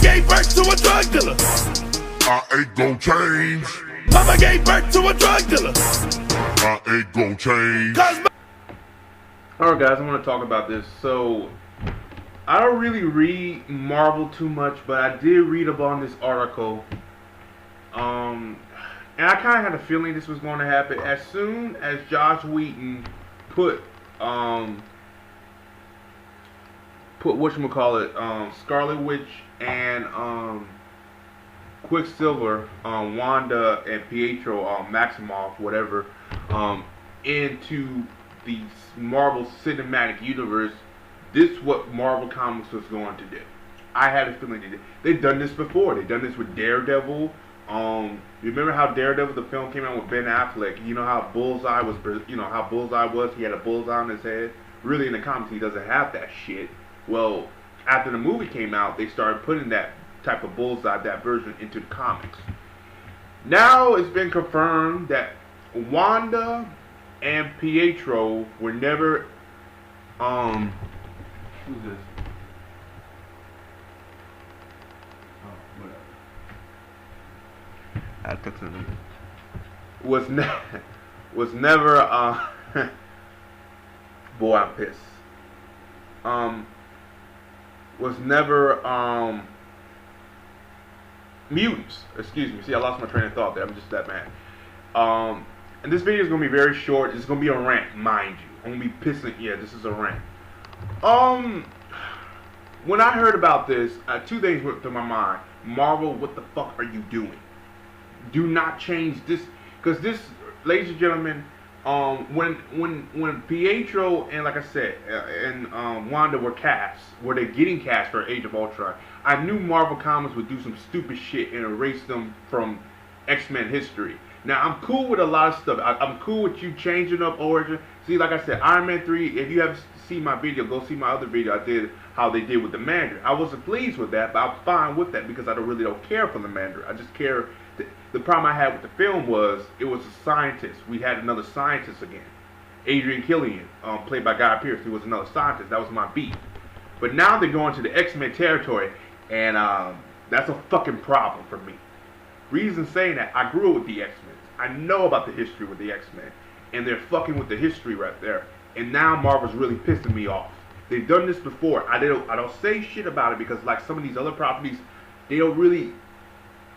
gave birth to a drug dealer. I ain't gon' change. Mama gave birth to a drug dealer. I ain't gon' change. Alright guys, I want to talk about this. So, I don't really read Marvel too much, but I did read up on this article. And I kind of had a feeling this was going to happen. As soon as Josh Whedon put whatchamacallit, Scarlet Witch and Quicksilver, Wanda and Pietro, Maximoff, whatever, into the Marvel Cinematic Universe, this is what Marvel Comics was going to do. I had a feeling they've done this before. They've done this with Daredevil. You remember how Daredevil, the film, came out with Ben Affleck? You know how Bullseye was. You know how Bullseye was. He had a bullseye on his head. Really, in the comics, he doesn't have that shit. Well, after the movie came out, they started putting that type of bullseye, that version, into the comics. Now it's been confirmed that Wanda and Pietro were never. Who's this? I took something. Was never boy, I'm pissed. Was never mutants. Excuse me. See, I lost my train of thought there. I'm just that mad. And this video is gonna be very short. It's gonna be a rant, mind you. I'm gonna be pissing. Yeah, this is a rant. When I heard about this, two things went through my mind. Marvel, what the fuck are you doing? Do not change this, because this, ladies and gentlemen, when Pietro and, like I said, and Wanda were they getting cast for Age of Ultron, I knew Marvel Comics would do some stupid shit and erase them from X-Men history. Now, I'm cool with a lot of stuff. I'm cool with you changing up origin. See, like I said, Iron Man 3, if you haven't seen my video, go see my other video I did, how they did with the Mandarin. I wasn't pleased with that, but I'm fine with that because I really don't care for the Mandarin. I just care. The problem I had with the film was, it was a scientist. We had another scientist again. Adrian Killian, played by Guy Pearce. He was another scientist. That was my beat. But now they're going to the X-Men territory, and that's a fucking problem for me. Reason saying that, I grew up with the X-Men. I know about the history with the X-Men, and they're fucking with the history right there. And now Marvel's really pissing me off. They've done this before. I don't say shit about it because, like some of these other properties,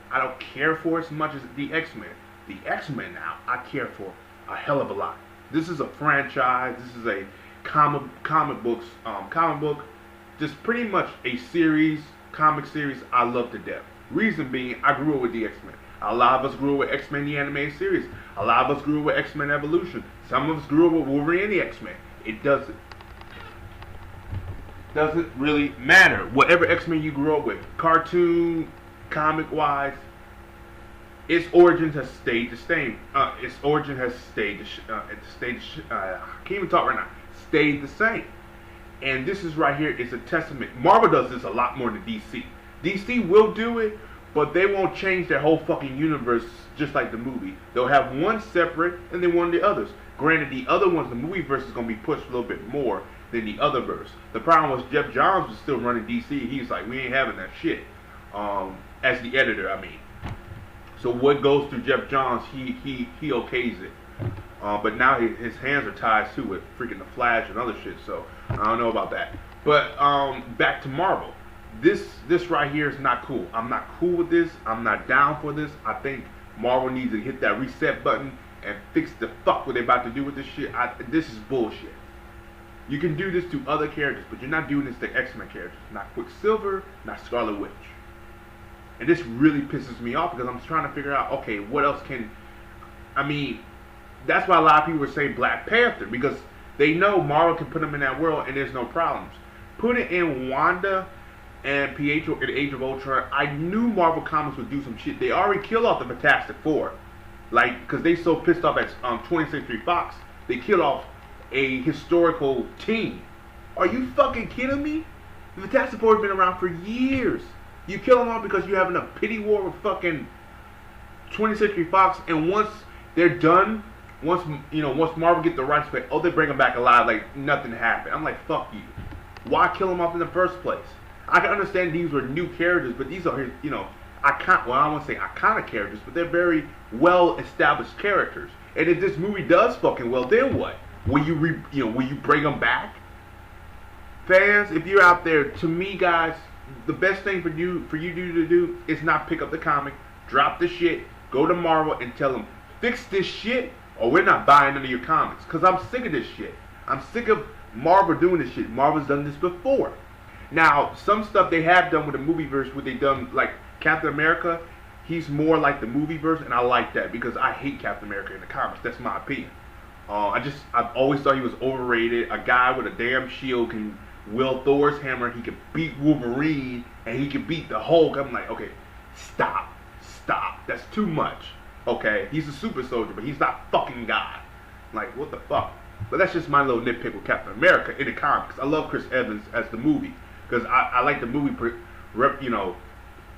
I don't care for as much as the X-Men. The X-Men now, I care for a hell of a lot. This is a franchise. This is a comic book, just pretty much a comic series I love to death. Reason being, I grew up with the X-Men. A lot of us grew up with X-Men the animated series. A lot of us grew up with X-Men Evolution. Some of us grew up with Wolverine and the X-Men. It doesn't really matter. Whatever X-Men you grew up with, cartoon, comic-wise, its origins has stayed the same. Its origin has stayed I can't even talk right now. Stayed the same. And this is right here is a testament. Marvel does this a lot more than DC. DC will do it, but they won't change their whole fucking universe just like the movie. They'll have one separate and then one of the others. Granted, the other ones, the movie verse is going to be pushed a little bit more than the other verse. The problem was Jeff Johns was still running DC. He was like, we ain't having that shit. As the editor, I mean. So what goes through Jeff Johns, he okays it. But now his hands are tied to it, freaking the Flash and other shit. So I don't know about that. But back to Marvel. This right here is not cool. I'm not cool with this. I'm not down for this. I think Marvel needs to hit that reset button and fix the fuck what they're about to do with this shit. This is bullshit. You can do this to other characters, but you're not doing this to X-Men characters. Not Quicksilver, not Scarlet Witch. And this really pisses me off because I'm trying to figure out, okay, what else can... I mean, that's why a lot of people are saying Black Panther, because they know Marvel can put them in that world and there's no problems. Put it in Wanda and Pietro in Age of Ultron. I knew Marvel Comics would do some shit. They already killed off the Fantastic Four. Like, because they so pissed off at 20th Century Fox, they killed off a historical team. Are you fucking kidding me? The Fantastic Four has been around for years. You kill them all because you're having a pity war with fucking 20th Century Fox, and once they're done, once Marvel get the rights back, they bring them back alive like nothing happened. I'm like, fuck you. Why kill them off in the first place? I can understand these were new characters, but these are, you know, well, I won't say iconic characters, but they're very well established characters. And if this movie does fucking well, then what? Will you bring them back? Fans, if you're out there, to me, guys, the best thing for you to do is not pick up the comic, drop the shit, go to Marvel and tell them, fix this shit, or we're not buying none of your comics. Because I'm sick of this shit. I'm sick of Marvel doing this shit. Marvel's done this before. Now, some stuff they have done with the movie verse, what they done, like Captain America, he's more like the movie verse, and I like that because I hate Captain America in the comics. That's my opinion. I've always thought he was overrated. A guy with a damn shield can wield Thor's hammer. He can beat Wolverine, and he can beat the Hulk. I'm like, okay, stop. That's too much. Okay, he's a super soldier, but he's not fucking God. Like, what the fuck? But that's just my little nitpick with Captain America in the comics. I love Chris Evans as the movie because I like the movie,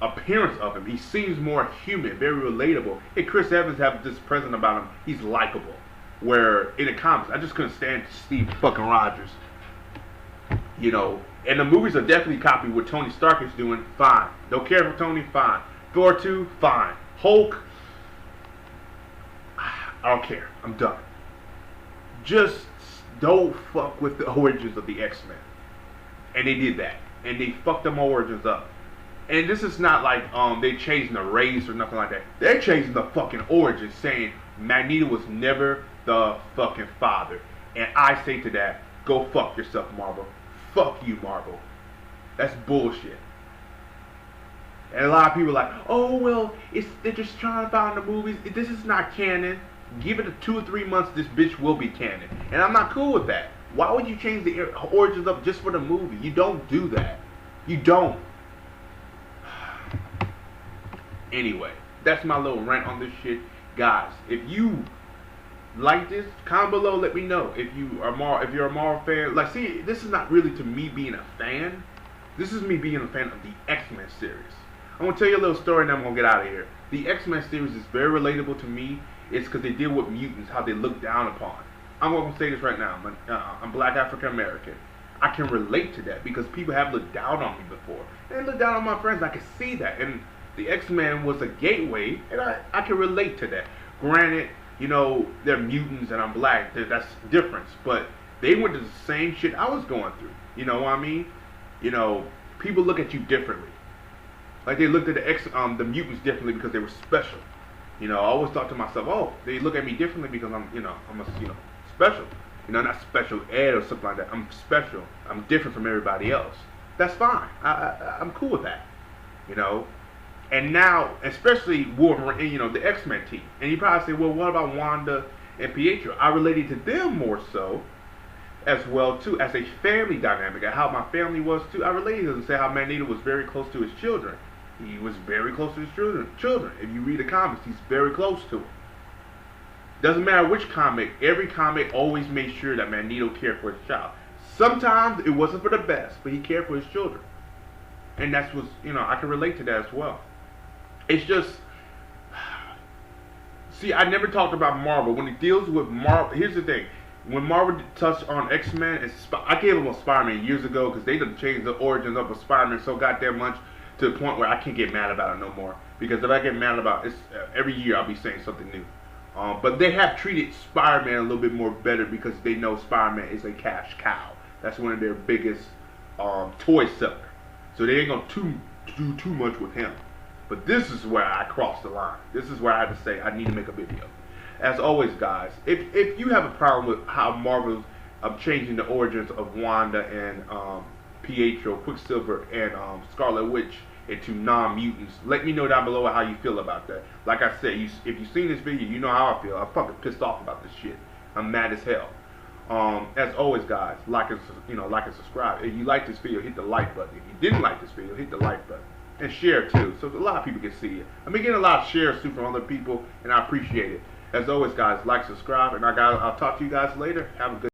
appearance of him. He seems more human, very relatable. And Chris Evans have this present about him. He's likable. Where in the comics, I just couldn't stand Steve fucking Rogers. You know, and the movies are definitely copying what Tony Stark is doing. Fine. Don't care for Tony. Fine. Thor 2. Fine. Hulk. I don't care. I'm done. Just don't fuck with the origins of the X-Men. And they did that. And they fucked them origins up. And this is not like they changing the race or nothing like that. They're changing the fucking origins, saying Magneto was never the fucking father. And I say to that, go fuck yourself, Marvel. Fuck you, Marvel. That's bullshit. And a lot of people are like, oh well, they're just trying to find the movies. This is not canon. Give it 2 or 3 months, this bitch will be canon. And I'm not cool with that. Why would you change the origins up just for the movie? You don't do that. You don't. Anyway, that's my little rant on this shit. Guys, if you like this, comment below, let me know. If you're a Marvel fan, like, see, this is not really to me being a fan. This is me being a fan of the X-Men series. I'm going to tell you a little story and then I'm going to get out of here. The X-Men series is very relatable to me. It's because they deal with mutants, how they look down upon. I'm going to say this right now. I'm Black African American. I can relate to that because people have looked down on me before. They looked down on my friends. I can see that. And the X-Men was a gateway, and I can relate to that. Granted, you know, they're mutants and I'm black. That's difference. But they went to the same shit I was going through. You know what I mean? You know, people look at you differently. Like they looked at the mutants differently because they were special. You know, I always thought to myself, oh, they look at me differently because I'm special. You know, not special ed or something like that. I'm special. I'm different from everybody else. That's fine. I'm cool with that. You know, and now, especially Wolverine, you know, the X-Men team. And you probably say, well, what about Wanda and Pietro? I related to them more so, as well too, as a family dynamic, and how my family was too. I related to them and say how Magneto was very close to his children. He was very close to his children. If you read the comics, he's very close to them. Doesn't matter which comic, every comic always made sure that Magneto cared for his child. Sometimes it wasn't for the best, but he cared for his children. And that's what, you know, I can relate to that as well. It's just, see, I never talked about Marvel. When it deals with Marvel, here's the thing. When Marvel touched on X-Men, I gave them a Spider-Man years ago because they done changed the origins of a Spider-Man so goddamn much to the point where I can't get mad about it no more. Because if I get mad about it, every year I'll be saying something new. But they have treated Spider-Man a little bit more better because they know Spider-Man is a cash cow. That's one of their biggest toy sellers. So they ain't going to do too much with him. But this is where I crossed the line. This is where I had to say I need to make a video. As always, guys, if you have a problem with how Marvel's changing the origins of Wanda and Pietro, Quicksilver, and Scarlet Witch into non-mutants, let me know down below how you feel about that. Like I said, if you've seen this video, you know how I feel. I'm fucking pissed off about this shit. I'm mad as hell. As always, guys, like and subscribe. If you like this video, hit the like button. If you didn't like this video, hit the like button. And share too, so a lot of people can see it. I've been getting a lot of shares too from other people, and I appreciate it. As always, guys, like, subscribe, and I'll talk to you guys later. Have a good